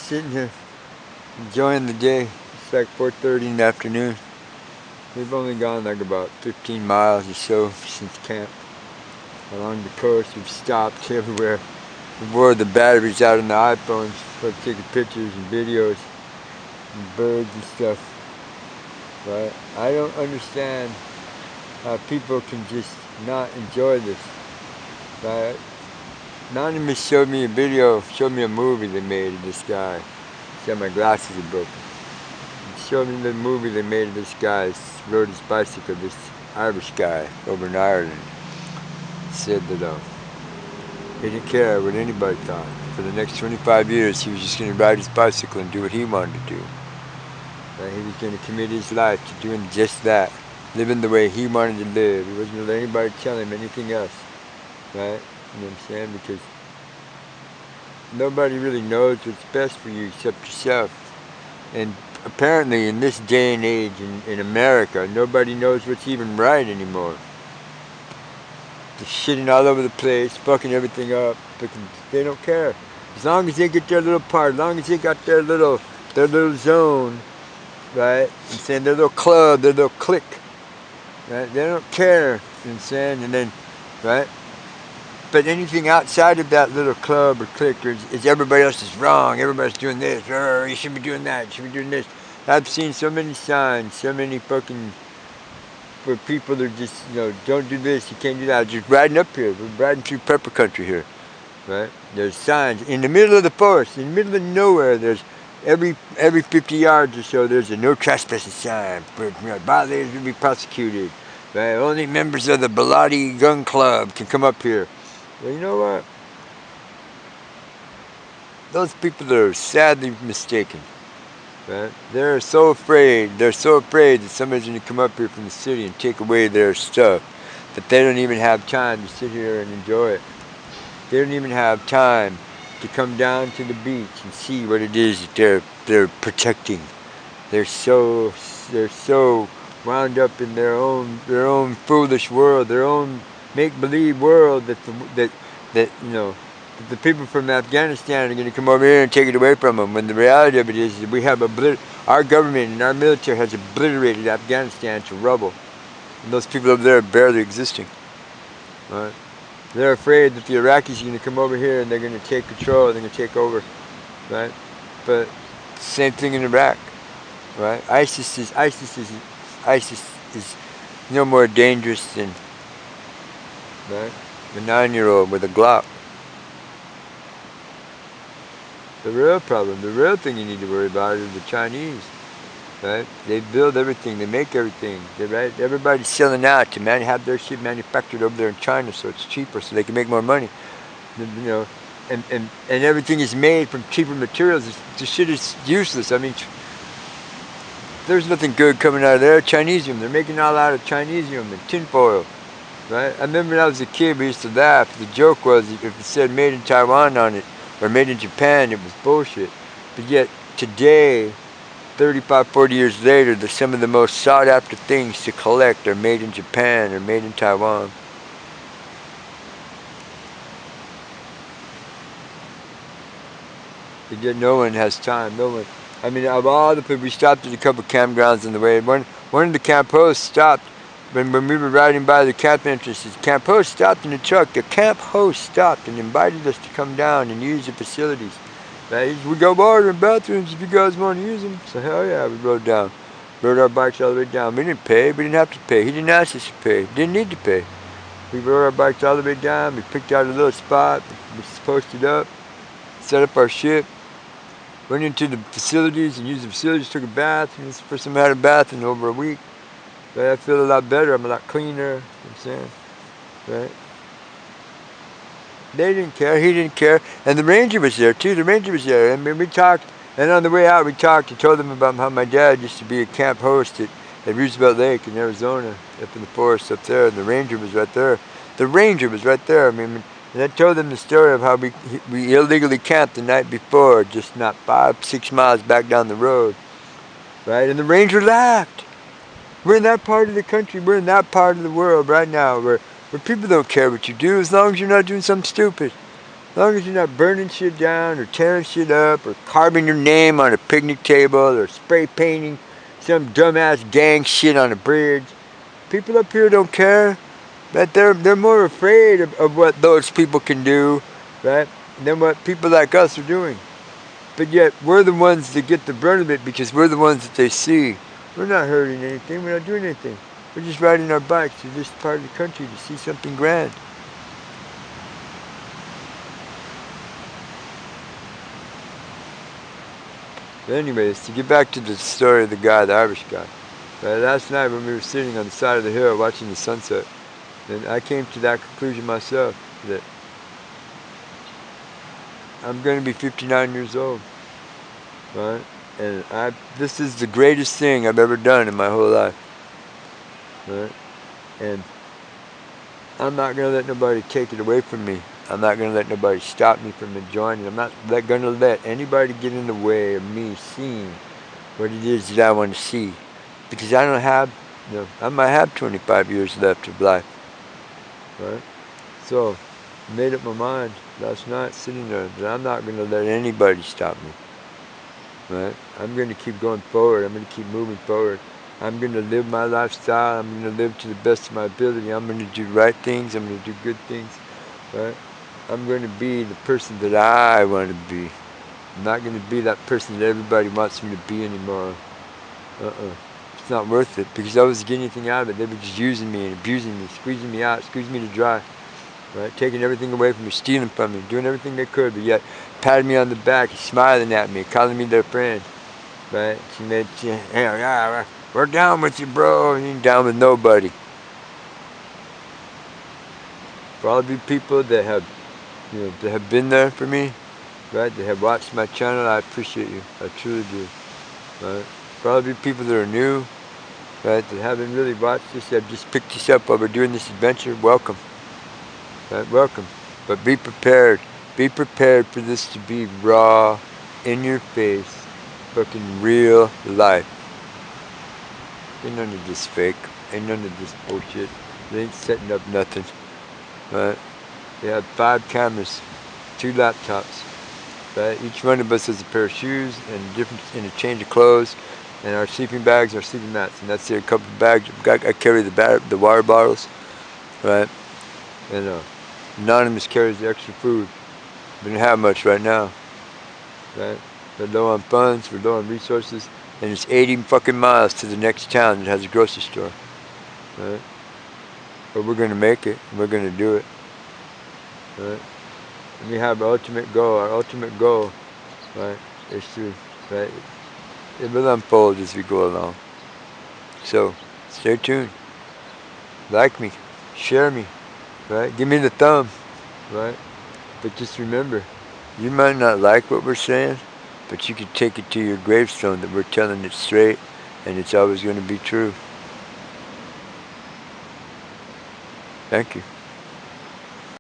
sitting here enjoying the day. It's like 4:30 in the afternoon. We've only gone like about 15 miles or so since camp. Along the coast, we've stopped everywhere. We wore the batteries out on the iPhones for taking pictures and videos and birds and stuff. But I don't understand how people can just not enjoy this. Right? Anonymous showed me a video, showed me a movie they made of this guy. He said my glasses are broken. He showed me the movie they made of this guy. He rode his bicycle, this Irish guy over in Ireland. Said that he didn't care what anybody thought. For the next 25 years, he was just going to ride his bicycle and do what he wanted to do. He was going to commit his life to doing just that, living the way he wanted to live. He wasn't going to let anybody tell him anything else, right? You know what I'm saying? Because nobody really knows what's best for you except yourself. And apparently, in this day and age in America, nobody knows what's even right anymore. They're shitting all over the place, fucking everything up, because they don't care. As long as they get their little part, as long as they got their little zone, right? I'm saying their little club, their little clique, right? They don't care, you know what I'm saying? And then, right? But anything outside of that little club or clique is everybody else is wrong. Everybody's doing this. You should be doing that. You should be doing this. I've seen so many signs, so many fucking, where people are just, don't do this, you can't do that. Just riding up here. We're riding through pepper country here, right? There's signs in the middle of the forest, in the middle of nowhere. There's every 50 yards or so. There's a no trespassing sign. Violators will be prosecuted. Right? Only members of the Bilotti Gun Club can come up here. Well, you know what? Those people are sadly mistaken. Right? They're so afraid that somebody's going to come up here from the city and take away their stuff that they don't even have time to sit here and enjoy it. They don't even have time to come down to the beach and see what it is that they're protecting. They're so wound up in their own foolish world, their own make-believe world that the people from Afghanistan are going to come over here and take it away from them, when the reality of it is that we have our government and our military has obliterated Afghanistan to rubble. And those people over there are barely existing. Right? They're afraid that the Iraqis are going to come over here and they're going to take control, they're going to take over. Right? But same thing in Iraq. Right? ISIS is no more dangerous than, right, a 9-year-old with a Glock. The real problem, the real thing you need to worry about is the Chinese, right? They build everything, they make everything, right? Everybody's selling out to have their shit manufactured over there in China, so it's cheaper, so they can make more money. And everything is made from cheaper materials. The shit is useless. I mean, there's nothing good coming out of there. Chinesium, they're making all out of Chinesium and tinfoil, right? I remember when I was a kid, we used to laugh. The joke was if it said made in Taiwan on it, or made in Japan, it was bullshit. But yet, today, 35, 40 years later, some of the most sought after things to collect are made in Japan or made in Taiwan. But yet no one has time, no one. I mean, of all the people, we stopped at a couple campgrounds on the way. One of the camp hosts stopped, when we were riding by the camp entrances, camp host stopped in the truck. The camp host stopped and invited us to come down and use the facilities. Right? We go by the bathrooms if you guys want to use them. So hell yeah, we rode our bikes all the way down. We didn't pay, we didn't have to pay. He didn't ask us to pay, didn't need to pay. We rode our bikes all the way down. We picked out a little spot, we posted up, set up our shit, went into the facilities and used the facilities, took a bath. This is the first time I had a bath in over a week. Right? I feel a lot better, I'm a lot cleaner, you know what I'm saying? Right? They didn't care, he didn't care. And the ranger was there too, I mean, we talked, and on the way out we talked and told them about how my dad used to be a camp host at Roosevelt Lake in Arizona, up in the forest up there, and the ranger was right there. I mean, and I told them the story of how we illegally camped the night before, just not 5-6 miles back down the road. Right? And the ranger laughed. We're in that part of the country, we're in that part of the world right now where people don't care what you do as long as you're not doing something stupid. As long as you're not burning shit down or tearing shit up or carving your name on a picnic table or spray painting some dumbass gang shit on a bridge. People up here don't care. But they're more afraid of what those people can do, right, than what people like us are doing. But yet we're the ones that get the brunt of it because we're the ones that they see. We're not hurting anything. We're not doing anything. We're just riding our bikes to this part of the country to see something grand. But anyways, to get back to the story of the guy, the Irish guy. Last night when we were sitting on the side of the hill watching the sunset, and I came to that conclusion myself that I'm going to be 59 years old, right? And this is the greatest thing I've ever done in my whole life, right? And I'm not going to let nobody take it away from me. I'm not going to let nobody stop me from enjoying it. I'm not going to let anybody get in the way of me seeing what it is that I want to see. Because I don't have, I might have 25 years left of life, right? So, I made up my mind last night sitting there that I'm not going to let anybody stop me, right? I'm going to keep going forward. I'm going to keep moving forward. I'm going to live my lifestyle. I'm going to live to the best of my ability. I'm going to do right things. I'm going to do good things, right? I'm going to be the person that I want to be. I'm not going to be that person that everybody wants me to be anymore. It's not worth it because I wasn't getting anything out of it. They were just using me and abusing me, squeezing me out, squeezing me to dry, right? Taking everything away from me, stealing from me, doing everything they could, but yet patting me on the back, smiling at me, calling me their friend, right? Yeah, we're down with you, bro. You ain't down with nobody. For all of you people that have, that have been there for me, right? That have watched my channel, I appreciate you. I truly do, right? For all of you people that are new, right, that haven't really watched this, have just picked this up while we're doing this adventure, welcome. Right, welcome. But be prepared. Be prepared for this to be raw, in your face, fucking real life. Ain't none of this fake. Ain't none of this bullshit. They ain't setting up nothing. Right? They have 5 cameras, 2 laptops. Right? Each one of us has a pair of shoes and a change of clothes. And our sleeping bags, our sleeping mats, and that's it. A couple of bags. I carry the water bottles, right? And Anonymous carries the extra food. We don't have much right now, right? We're low on funds. We're low on resources, and it's 80 fucking miles to the next town that has a grocery store, right? But we're gonna make it. And we're gonna do it, right? And we have our ultimate goal. Our ultimate goal, right, is to, right. It will unfold as we go along. So, stay tuned. Like me. Share me. Right? Give me the thumb. Right? But just remember, you might not like what we're saying, but you can take it to your gravestone that we're telling it straight, and it's always going to be true. Thank you.